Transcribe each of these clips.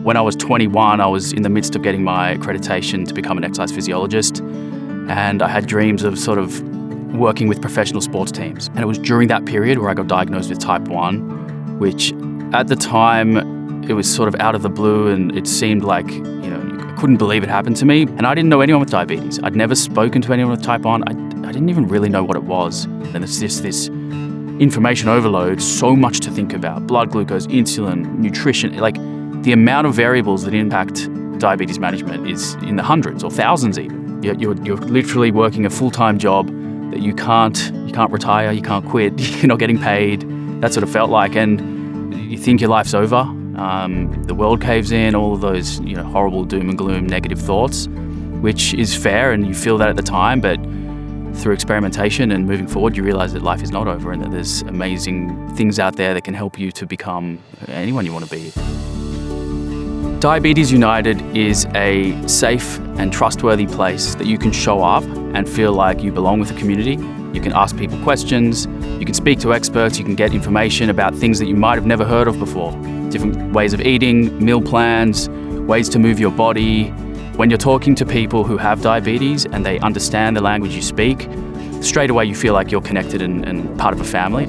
When I was 21, I was in the midst of getting my accreditation to become an exercise physiologist, and I had dreams of sort of working with professional sports teams. And it was during that period where I got diagnosed with type 1, which at the time, it was sort of out of the blue, and it seemed like, I couldn't believe it happened to me. And I didn't know anyone with diabetes. I'd never spoken to anyone with type 1. I didn't even really know what it was. And it's just this information overload, so much to think about. Blood glucose, insulin, nutrition, like the amount of variables that impact diabetes management is in the hundreds or thousands even. You're literally working a full-time job that you can't retire, you can't quit, you're not getting paid. That's what it felt like. And you think your life's over. The world caves in, all of those horrible doom and gloom negative thoughts, which is fair, and you feel that at the time, but through experimentation and moving forward, you realize that life is not over and that there's amazing things out there that can help you to become anyone you want to be. Diabetes United is a safe and trustworthy place that you can show up and feel like you belong with the community. You can ask people questions, you can speak to experts, you can get information about things that you might have never heard of before. Different ways of eating, meal plans, ways to move your body. When you're talking to people who have diabetes and they understand the language you speak, straight away you feel like you're connected and part of a family.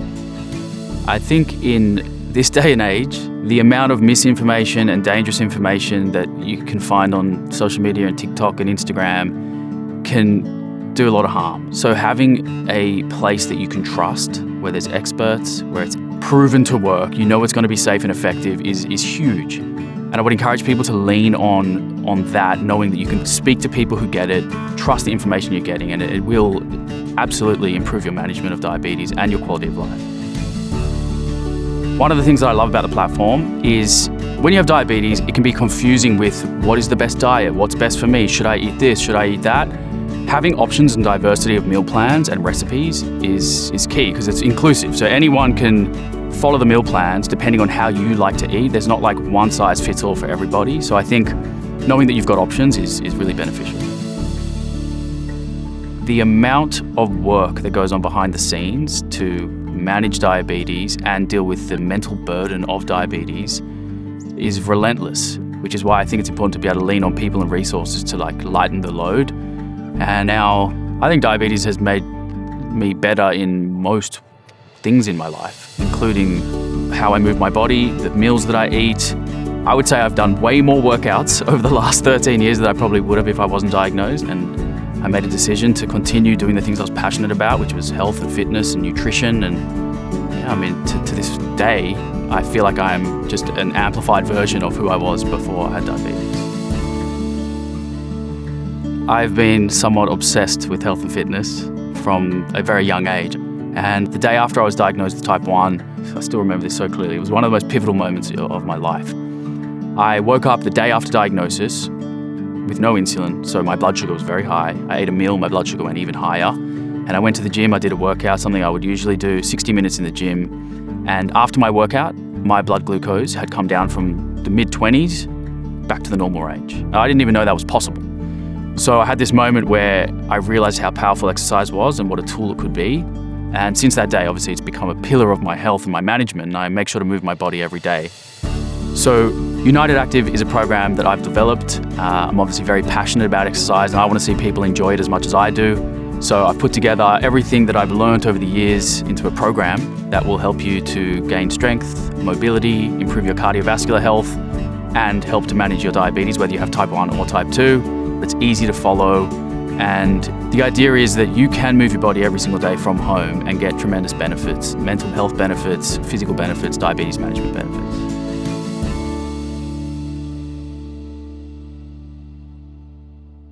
I think in this day and age, the amount of misinformation and dangerous information that you can find on social media and TikTok and Instagram can do a lot of harm. So having a place that you can trust, where there's experts, where it's proven to work, it's going to be safe and effective is huge. And I would encourage people to lean on that, knowing that you can speak to people who get it, trust the information you're getting, and it will absolutely improve your management of diabetes and your quality of life. One of the things that I love about the platform is when you have diabetes, it can be confusing with what is the best diet, what's best for me, should I eat this, should I eat that? Having options and diversity of meal plans and recipes is key because it's inclusive. So anyone can follow the meal plans depending on how you like to eat. There's not like one size fits all for everybody. So I think knowing that you've got options is really beneficial. The amount of work that goes on behind the scenes to manage diabetes and deal with the mental burden of diabetes is relentless, which is why I think it's important to be able to lean on people and resources to lighten the load. And now I think diabetes has made me better in most things in my life, including how I move my body, the meals that I eat. I would say I've done way more workouts over the last 13 years than I probably would have if I wasn't diagnosed. And I made a decision to continue doing the things I was passionate about, which was health and fitness and nutrition. And to this day, I feel like I'm just an amplified version of who I was before I had diabetes. I've been somewhat obsessed with health and fitness from a very young age. And the day after I was diagnosed with type 1, I still remember this so clearly, it was one of the most pivotal moments of my life. I woke up the day after diagnosis with no insulin, so my blood sugar was very high. I ate a meal, my blood sugar went even higher. And I went to the gym, I did a workout, something I would usually do, 60 minutes in the gym. And after my workout, my blood glucose had come down from the mid-20s back to the normal range. I didn't even know that was possible. So I had this moment where I realized how powerful exercise was and what a tool it could be. And since that day, obviously, it's become a pillar of my health and my management, and I make sure to move my body every day. So United Active is a program that I've developed. I'm obviously very passionate about exercise, and I want to see people enjoy it as much as I do. So I've put together everything that I've learned over the years into a program that will help you to gain strength, mobility, improve your cardiovascular health, and help to manage your diabetes, whether you have type 1 or type 2. It's easy to follow. And the idea is that you can move your body every single day from home and get tremendous benefits, mental health benefits, physical benefits, diabetes management benefits.